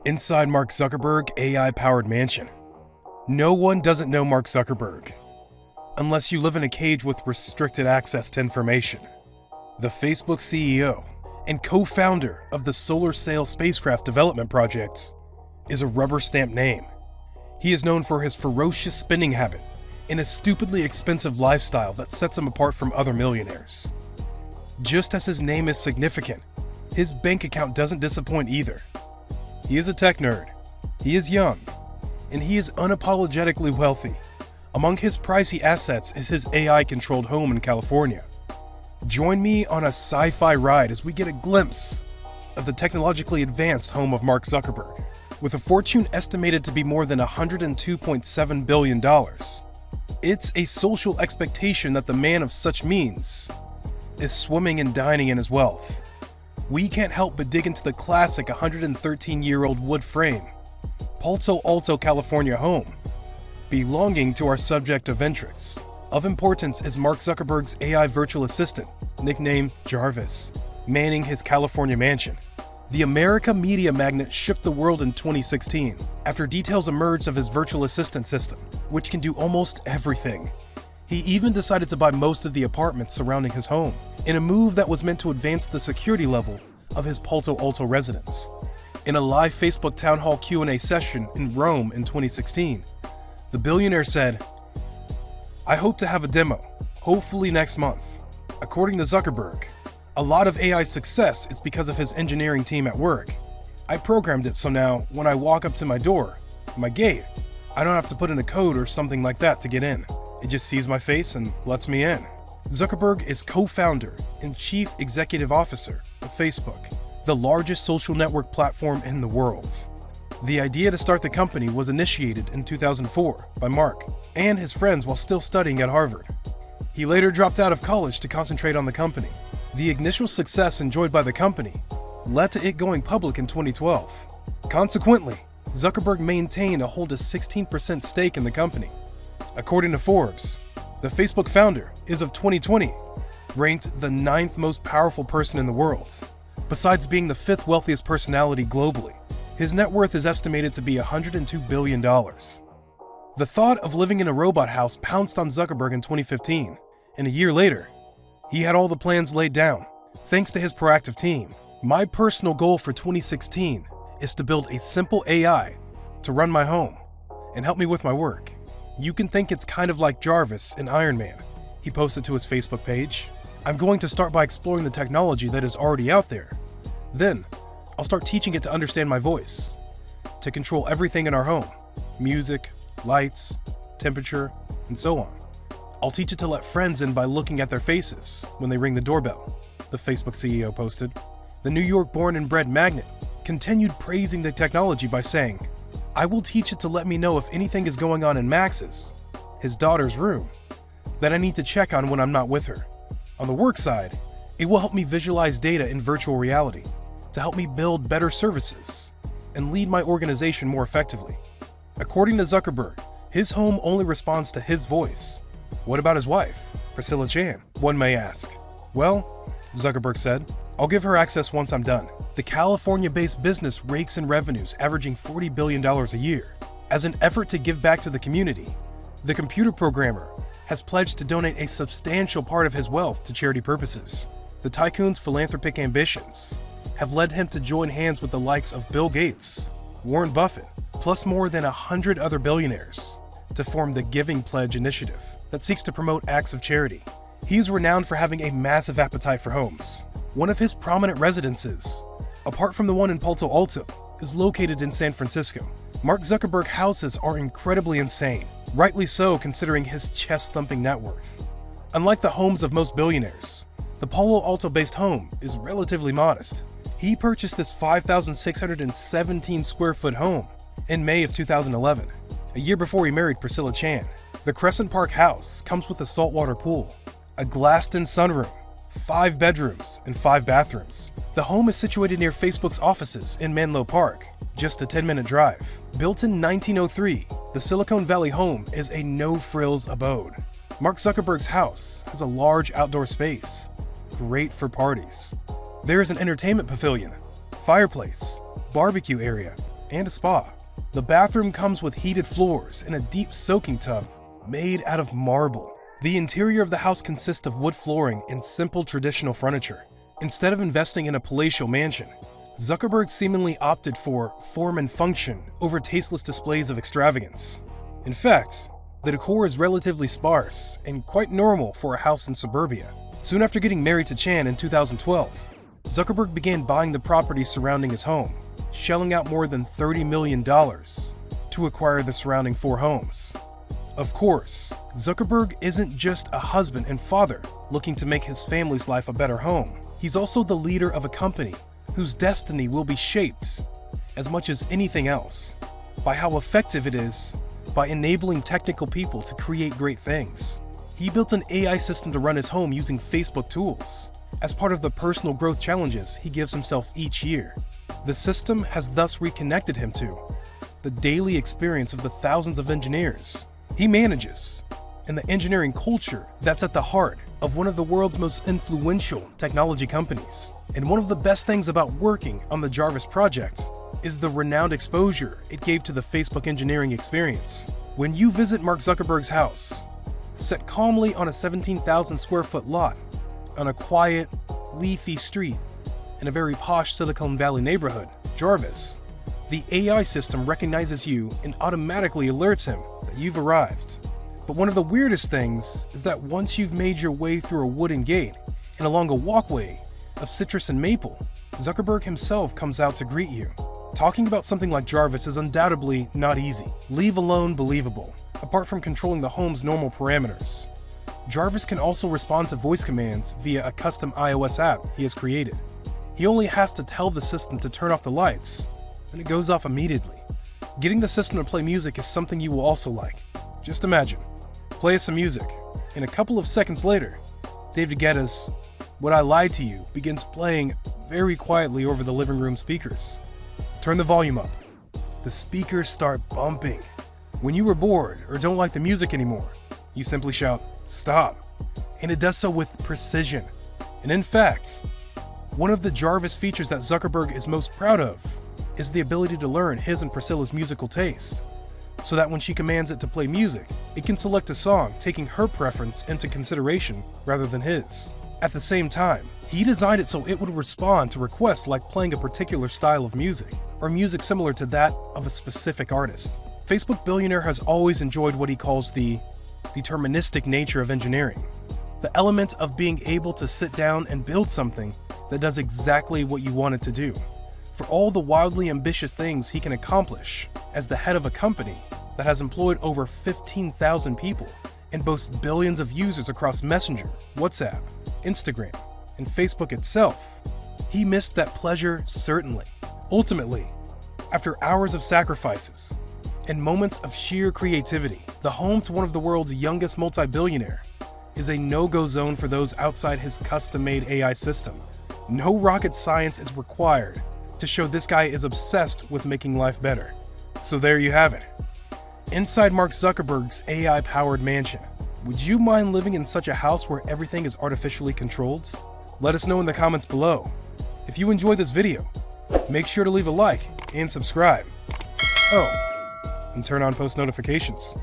Inside Mark Zuckerberg AI-powered mansion. No one doesn't know Mark Zuckerberg, unless you live in a cage with restricted access to information. The Facebook CEO and co-founder of the Solar Sail spacecraft development project is a rubber-stamped name. He is known for his ferocious spending habit and a stupidly expensive lifestyle that sets him apart from other millionaires. Just as his name is significant, his bank account doesn't disappoint either. He is a tech nerd, he is young, and he is unapologetically wealthy. Among his pricey assets is his AI-controlled home in California. Join me on a sci-fi ride as we get a glimpse of the technologically advanced home of Mark Zuckerberg. With a fortune estimated to be more than $102.7 billion, it's a social expectation that the man of such means is swimming and dining in his wealth. We can't help but dig into the classic 113-year-old wood frame, Palo Alto, California home, belonging to our subject of interest. Of importance is Mark Zuckerberg's AI virtual assistant, nicknamed JARVIS, manning his California mansion. The America media magnate shook the world in 2016 after details emerged of his virtual assistant system, which can do almost everything. He even decided to buy most of the apartments surrounding his home, in a move that was meant to advance the security level of his Palo Alto residence. In a live Facebook town hall Q&A session in Rome in 2016, the billionaire said, "I hope to have a demo, hopefully next month." According to Zuckerberg, a lot of AI success is because of his engineering team at work. "I programmed it so now when I walk up to my door, my gate, I don't have to put in a code or something like that to get in. It just sees my face and lets me in." Zuckerberg is co-founder and chief executive officer of Facebook, the largest social network platform in the world. The idea to start the company was initiated in 2004 by Mark and his friends while still studying at Harvard. He later dropped out of college to concentrate on the company. The initial success enjoyed by the company led to it going public in 2012. Consequently, Zuckerberg maintained a hold a 16% stake in the company. According to Forbes, the Facebook founder is of 2020 ranked the 9th most powerful person in the world. Besides being the 5th wealthiest personality globally, his net worth is estimated to be $102 billion. The thought of living in a robot house pounced on Zuckerberg in 2015, and a year later, he had all the plans laid down, thanks to his proactive team. My personal goal for 2016 is to build a simple AI to run my home and help me with my work. You can think it's kind of like Jarvis in Iron Man, he posted to his Facebook page. "I'm going to start by exploring the technology that is already out there. Then, I'll start teaching it to understand my voice, to control everything in our home, music, lights, temperature, and so on. I'll teach it to let friends in by looking at their faces when they ring the doorbell," the Facebook CEO posted. The New York-born and bred magnate continued praising the technology by saying, "I will teach it to let me know if anything is going on in Max's, his daughter's room, that I need to check on when I'm not with her. On the work side, it will help me visualize data in virtual reality to help me build better services and lead my organization more effectively." According to Zuckerberg, his home only responds to his voice. What about his wife, Priscilla Chan, one may ask? "Well," Zuckerberg said, "I'll give her access once I'm done." The California-based business rakes in revenues averaging $40 billion a year. As an effort to give back to the community, the computer programmer has pledged to donate a substantial part of his wealth to charity purposes. The tycoon's philanthropic ambitions have led him to join hands with the likes of Bill Gates, Warren Buffett, plus more than 100 other billionaires to form the Giving Pledge initiative that seeks to promote acts of charity. He is renowned for having a massive appetite for homes. One of his prominent residences, apart from the one in Palo Alto, is located in San Francisco. Mark Zuckerberg houses are incredibly insane, rightly so considering his chest-thumping net worth. Unlike the homes of most billionaires, the Palo Alto-based home is relatively modest. He purchased this 5,617 square foot home in May of 2011, a year before he married Priscilla Chan. The Crescent Park house comes with a saltwater pool, a glassed-in sunroom, 5 bedrooms, and 5 bathrooms. The home is situated near Facebook's offices in Menlo Park, just a 10-minute drive. Built in 1903, the Silicon Valley home is a no-frills abode. Mark Zuckerberg's house has a large outdoor space, great for parties. There is an entertainment pavilion, fireplace, barbecue area, and a spa. The bathroom comes with heated floors and a deep soaking tub made out of marble. The interior of the house consists of wood flooring and simple traditional furniture. Instead of investing in a palatial mansion, Zuckerberg seemingly opted for form and function over tasteless displays of extravagance. In fact, the decor is relatively sparse and quite normal for a house in suburbia. Soon after getting married to Chan in 2012, Zuckerberg began buying the property surrounding his home, shelling out more than $30 million to acquire the surrounding 4 homes. Of course, Zuckerberg isn't just a husband and father looking to make his family's life a better home. He's also the leader of a company whose destiny will be shaped, as much as anything else, by how effective it is by enabling technical people to create great things. He built an AI system to run his home using Facebook tools, as part of the personal growth challenges he gives himself each year. The system has thus reconnected him to the daily experience of the thousands of engineers he manages, and the engineering culture that's at the heart of one of the world's most influential technology companies. And one of the best things about working on the JARVIS project is the renowned exposure it gave to the Facebook engineering experience. When you visit Mark Zuckerberg's house, set calmly on a 17,000 square foot lot, on a quiet, leafy street in a very posh Silicon Valley neighborhood, JARVIS, the AI system recognizes you and automatically alerts him that you've arrived. But one of the weirdest things is that once you've made your way through a wooden gate and along a walkway of citrus and maple, Zuckerberg himself comes out to greet you. Talking about something like JARVIS is undoubtedly not easy, leave alone believable, apart from controlling the home's normal parameters. JARVIS can also respond to voice commands via a custom iOS app he has created. He only has to tell the system to turn off the lights, and it goes off immediately. Getting the system to play music is something you will also like. Just imagine, play us some music, and a couple of seconds later, David Guetta's "Would I Lie to You" begins playing very quietly over the living room speakers. Turn the volume up. The speakers start bumping. When you are bored or don't like the music anymore, you simply shout, "Stop," and it does so with precision. And in fact, one of the JARVIS features that Zuckerberg is most proud of is the ability to learn his and Priscilla's musical taste, so that when she commands it to play music, it can select a song taking her preference into consideration rather than his. At the same time, he designed it so it would respond to requests like playing a particular style of music, or music similar to that of a specific artist. Facebook billionaire has always enjoyed what he calls the deterministic nature of engineering, the element of being able to sit down and build something that does exactly what you want it to do. For all the wildly ambitious things he can accomplish as the head of a company that has employed over 15,000 people and boasts billions of users across Messenger, WhatsApp, Instagram, and Facebook itself, he missed that pleasure certainly. Ultimately, after hours of sacrifices and moments of sheer creativity, the home to one of the world's youngest multi-billionaire is a no-go zone for those outside his custom-made AI system. No rocket science is required to show this guy is obsessed with making life better. So there you have it. Inside Mark Zuckerberg's AI-powered mansion. Would you mind living in such a house where everything is artificially controlled? Let us know in the comments below. If you enjoyed this video, make sure to leave a like and subscribe. Oh, and turn on post notifications.